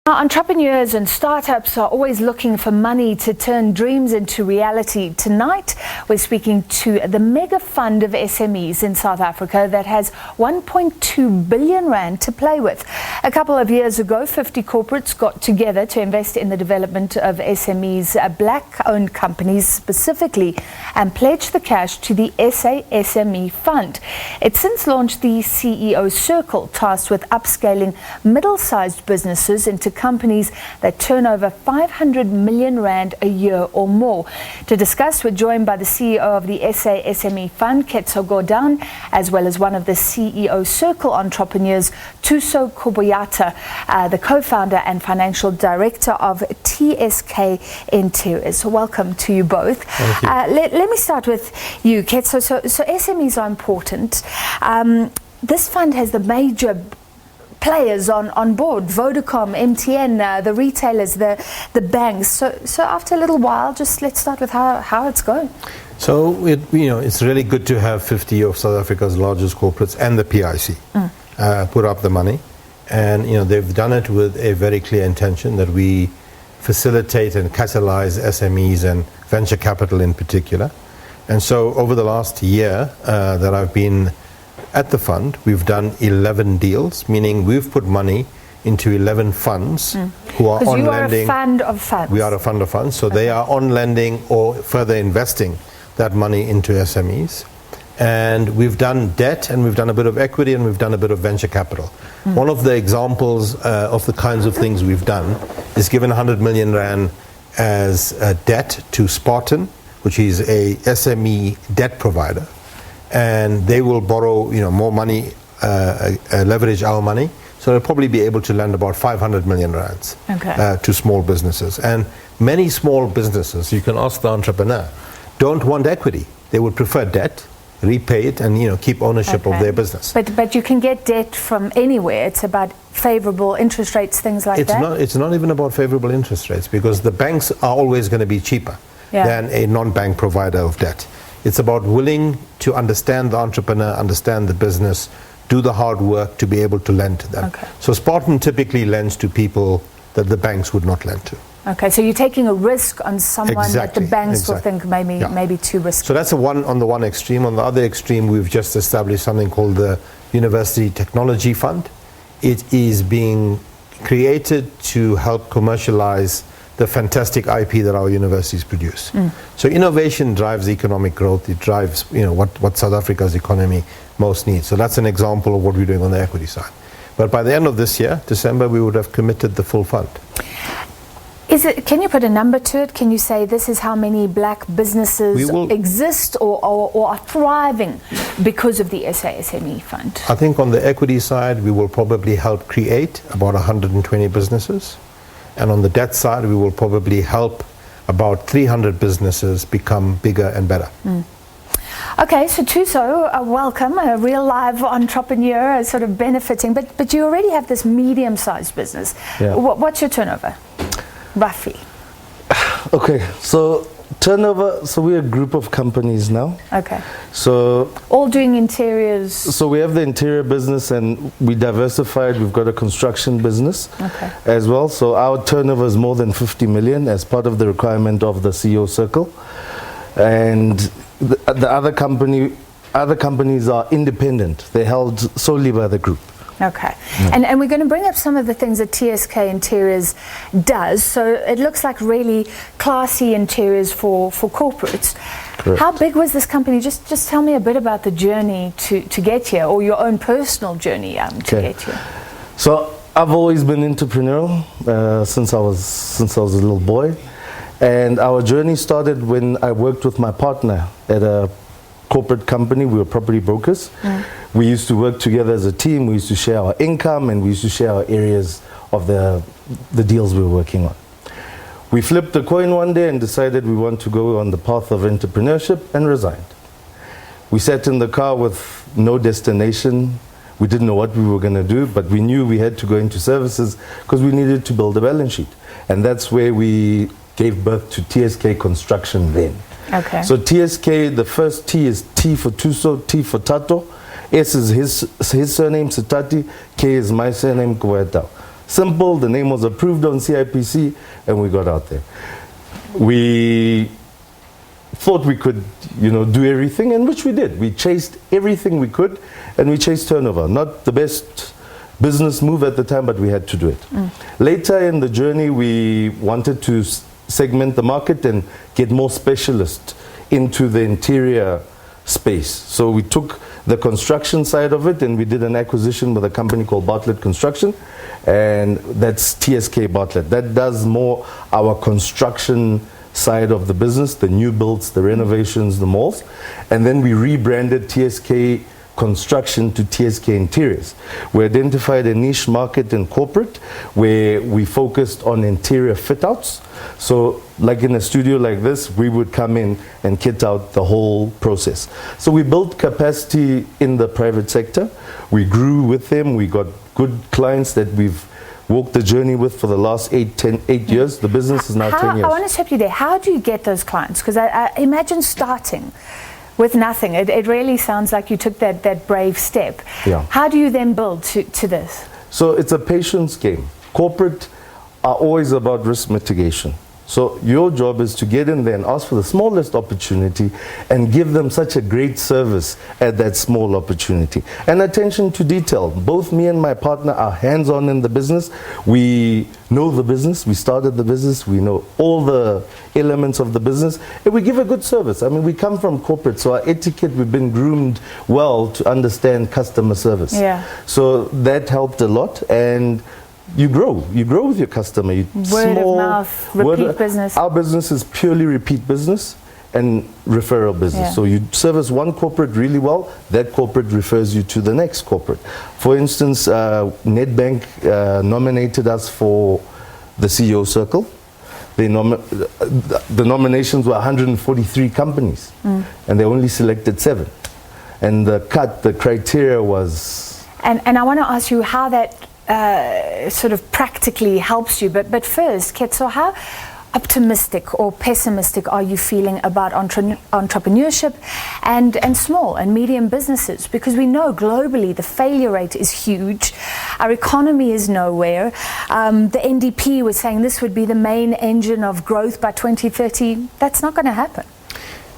Entrepreneurs and startups are always looking for money to turn dreams into reality. Tonight, we're speaking to the megafund of SMEs in South Africa that has 1.2 billion rand to play with. A couple of years ago, 50 corporates got together to invest in the development of SMEs, black-owned companies specifically, and pledged the cash to the SA SME Fund. It's since launched the CEO Circle, tasked with upscaling middle-sized businesses into companies that turn over 500 million rand a year or more. To discuss, we're joined by the CEO of the SA SME Fund, Ketso Gordhan, as well as one of the CEO Circle entrepreneurs, Thuso Koboyatau, the co-founder and financial director of TSK Interiors. So welcome to you both. Thank you. Let me start with you, Ketso. So SMEs are important. This fund has the major players on board: Vodacom, MTN, the retailers, the banks. So after a little while, just let's start with how it's going. So it's really good to have 50 of South Africa's largest corporates and the PIC put up the money, and they've done it with a very clear intention that we facilitate and catalyze SMEs and venture capital in particular. And so over the last year that I've been at the fund, we've done 11 deals, meaning we've put money into 11 funds who are on lending. You are a fund of funds. We are a fund of funds, so they are on lending or further investing that money into SMEs. And we've done debt, and we've done a bit of equity, and we've done a bit of venture capital. One of the examples of the kinds of things we've done is given 100 million rand as debt to Spartan, which is a SME debt provider. And they will borrow, more money, leverage our money. So they'll probably be able to lend about 500 million rands to small businesses. And many small businesses, you can ask the entrepreneur, don't want equity. They would prefer debt, repay it, and keep ownership of their business. But you can get debt from anywhere. It's about favorable interest rates, things like that. It's not even about favorable interest rates, because the banks are always going to be cheaper than a non-bank provider of debt. It's about willing to understand the entrepreneur, understand the business, do the hard work to be able to lend to them. So Spartan typically lends to people that the banks would not lend to. Okay, so you're taking a risk on someone that the banks will think maybe too risky. So that's on the one extreme. On the other extreme, we've just established something called the University Technology Fund. It is being created to help commercialize the fantastic IP that our universities produce. So innovation drives economic growth. It drives what South Africa's economy most needs. So that's an example of what we're doing on the equity side. But by the end of this year, December, we would have committed the full fund. Can you put a number to it? Can you say this is how many black businesses exist or are thriving because of the SA SME Fund? I think on the equity side, we will probably help create about 120 businesses. And on the debt side, we will probably help about 300 businesses become bigger and better. Okay, so Thuso, welcome, a real live entrepreneur, sort of benefiting, but you already have this medium-sized business. What's your turnover, roughly? Okay, so turnover, so we're a group of companies now. Okay. So all doing interiors. So we have the interior business, and we diversified. We've got a construction business as well. So our turnover is more than 50 million as part of the requirement of the CEO Circle. And the other companies are independent. They're held solely by the group. Okay. And we're going to bring up some of the things that TSK Interiors does. So it looks like really classy interiors for corporates. Correct. How big was this company? Just tell me a bit about the journey to get here, or your own personal journey to get here. So I've always been entrepreneurial since I was a little boy. And our journey started when I worked with my partner at a corporate company. We were property brokers. We used to work together as a team. We used to share our income, and we used to share our areas of the deals we were working on. We flipped a coin one day and decided we want to go on the path of entrepreneurship, and resigned. We sat in the car with no destination. We didn't know what we were going to do, but we knew we had to go into services because we needed to build a balance sheet. And that's where we gave birth to TSK Construction then. Okay. So TSK, the first T is T for Thuso, T for Tato. S is his surname, Sitati. K is my surname, Koboyatau. Simple, the name was approved on CIPC, and we got out there. We thought we could, do everything, and which we did. We chased everything we could, and we chased turnover. Not the best business move at the time, but we had to do it. Later in the journey, we wanted to segment the market and get more specialists into the interior space. So we took the construction side of it, and we did an acquisition with a company called Bartlett Construction, and that's TSK Bartlett. That does more our construction side of the business, the new builds, the renovations, the malls. And then we rebranded TSK Construction to TSK Interiors. We identified a niche market in corporate where we focused on interior fit outs. So like in a studio like this, we would come in and kit out the whole process. So we built capacity in the private sector. We grew with them. We got good clients that we've walked the journey with for the last 8 years. The business is now 10 years. I want to stop you there. How do you get those clients? Because I imagine starting with nothing. It really sounds like you took that brave step. Yeah. How do you then build to this? So it's a patience game. Corporate are always about risk mitigation. So your job is to get in there and ask for the smallest opportunity and give them such a great service at that small opportunity. And attention to detail. Both me and my partner are hands-on in the business. We know the business. We started the business. We know all the elements of the business. And we give a good service. I mean, we come from corporate, so our etiquette, we've been groomed well to understand customer service. Yeah. So that helped a lot. And you grow with your customer. Word of mouth, repeat business. Our business is purely repeat business and referral business. Yeah. So you service one corporate really well, that corporate refers you to the next corporate. For instance, Nedbank nominated us for the CEO Circle. The nominations were 143 companies, and they only selected 7. And the criteria was... And I want to ask you how that sort of practically helps you. But first, Ketso, how optimistic or pessimistic are you feeling about entrepreneurship and small and medium businesses? Because we know globally the failure rate is huge. Our economy is nowhere. The NDP was saying this would be the main engine of growth by 2030. That's not going to happen.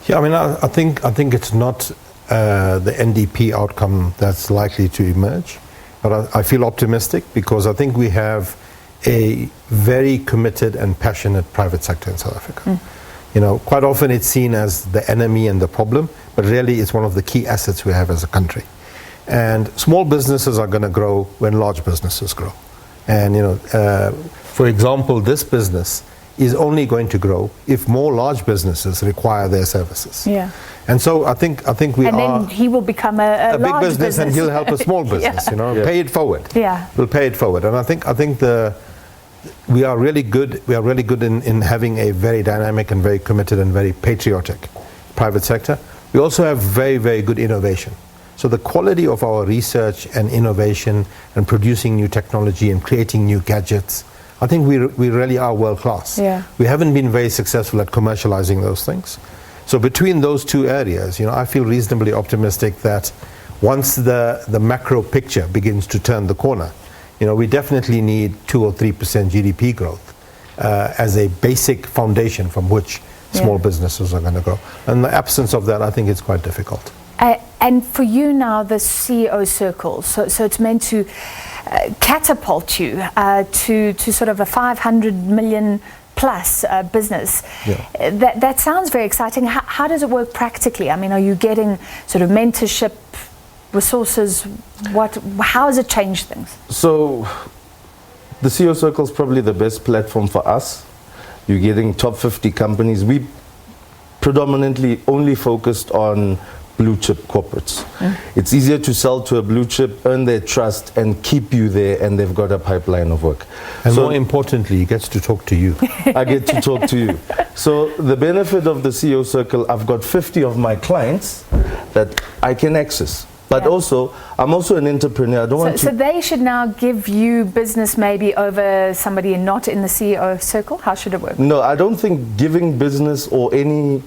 Yeah, I mean, I think it's not the NDP outcome that's likely to emerge. But I feel optimistic because I think we have a very committed and passionate private sector in South Africa. Quite often it's seen as the enemy and the problem, but really it's one of the key assets we have as a country. And small businesses are going to grow when large businesses grow. And, for example, this business is only going to grow if more large businesses require their services. Yeah. And so I think we are... And then he will become a big business and he'll help a small business, pay it forward. Yeah. We'll pay it forward. And I think we are really good in having a very dynamic and very committed and very patriotic private sector. We also have very, very good innovation. So the quality of our research and innovation and producing new technology and creating new gadgets, I think we really are world class. Yeah. We haven't been very successful at commercializing those things. So between those two areas, I feel reasonably optimistic that once the macro picture begins to turn the corner, we definitely need 2 or 3% GDP growth as a basic foundation from which small businesses are going to grow. And the absence of that, I think it's quite difficult. And for you now, the CEO Circle, so it's meant to catapult you to sort of a 500 million plus business. Yeah. That sounds very exciting. How does it work practically? I mean, are you getting sort of mentorship, resources? How has it changed things? So the CEO Circle is probably the best platform for us. You're getting top 50 companies. We predominantly only focused on blue chip corporates. It's easier to sell to a blue chip, earn their trust, and keep you there, and they've got a pipeline of work. And more importantly, he gets to talk to you. I get to talk to you. So the benefit of the CEO Circle, I've got 50 of my clients that I can access. But also, I'm also an entrepreneur. I don't want to... So they should now give you business maybe over somebody not in the CEO Circle? How should it work? No, I don't think giving business or any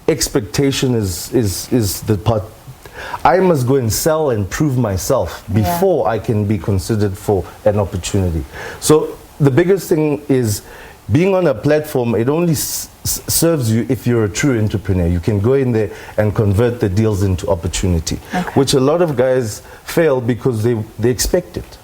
expectation is the part. I must go and sell and prove myself before I can be considered for an opportunity. So the biggest thing is being on a platform. It only serves you if you're a true entrepreneur. You can go in there and convert the deals into opportunity, which a lot of guys fail because they expect it.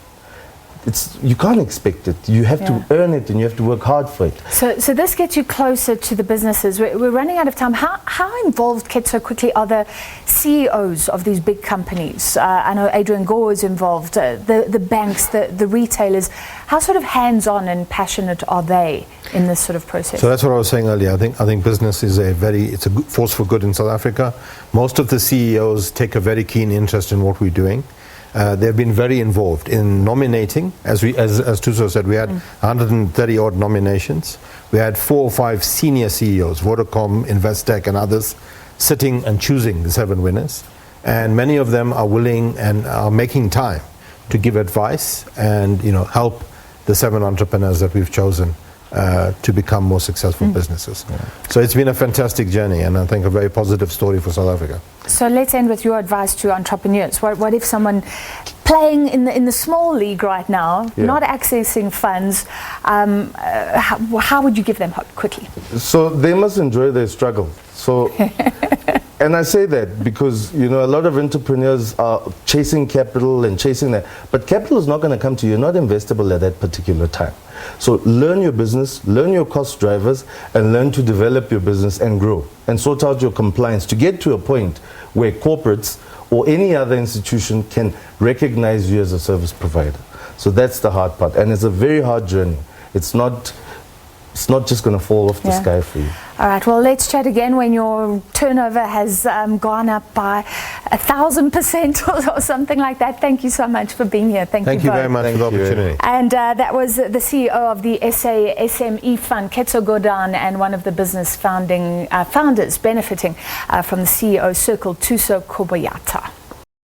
You can't expect it. You have to earn it, and you have to work hard for it. So this gets you closer to the businesses. We're running out of time. How involved, Ketso, quickly, are the CEOs of these big companies? I know Adrian Gore is involved, the banks, the retailers. How sort of hands-on and passionate are they in this sort of process? So that's what I was saying earlier. I think business is it's a good force for good in South Africa. Most of the CEOs take a very keen interest in what we're doing. They've been very involved in nominating. As Thuso said, we had 130 odd nominations. We had 4 or 5 senior CEOs, Vodacom, Investec, and others, sitting and choosing the 7 winners. And many of them are willing and are making time to give advice and help the 7 entrepreneurs that we've chosen to become more successful businesses. So it's been a fantastic journey, and I think a very positive story for South Africa. So let's end with your advice to entrepreneurs. What if someone playing in the small league right now, not accessing funds, how would you give them hope quickly? So they must enjoy their struggle. So, and I say that because a lot of entrepreneurs are chasing capital and chasing that, but capital is not going to come to you. You're not investable at that particular time. So learn your business, learn your cost drivers, and learn to develop your business and grow and sort out your compliance to get to a point where corporates or any other institution can recognize you as a service provider. So that's the hard part, and it's a very hard journey. It's not just going to fall off the sky for you. All right, well, let's chat again when your turnover has gone up by 1,000% or something like that. Thank you so much for being here. Thank you very much for the opportunity. And that was the CEO of the SA SME Fund, Ketso Gordhan, and one of the business founders benefiting from the CEO Circle, Thuso Koboyatau.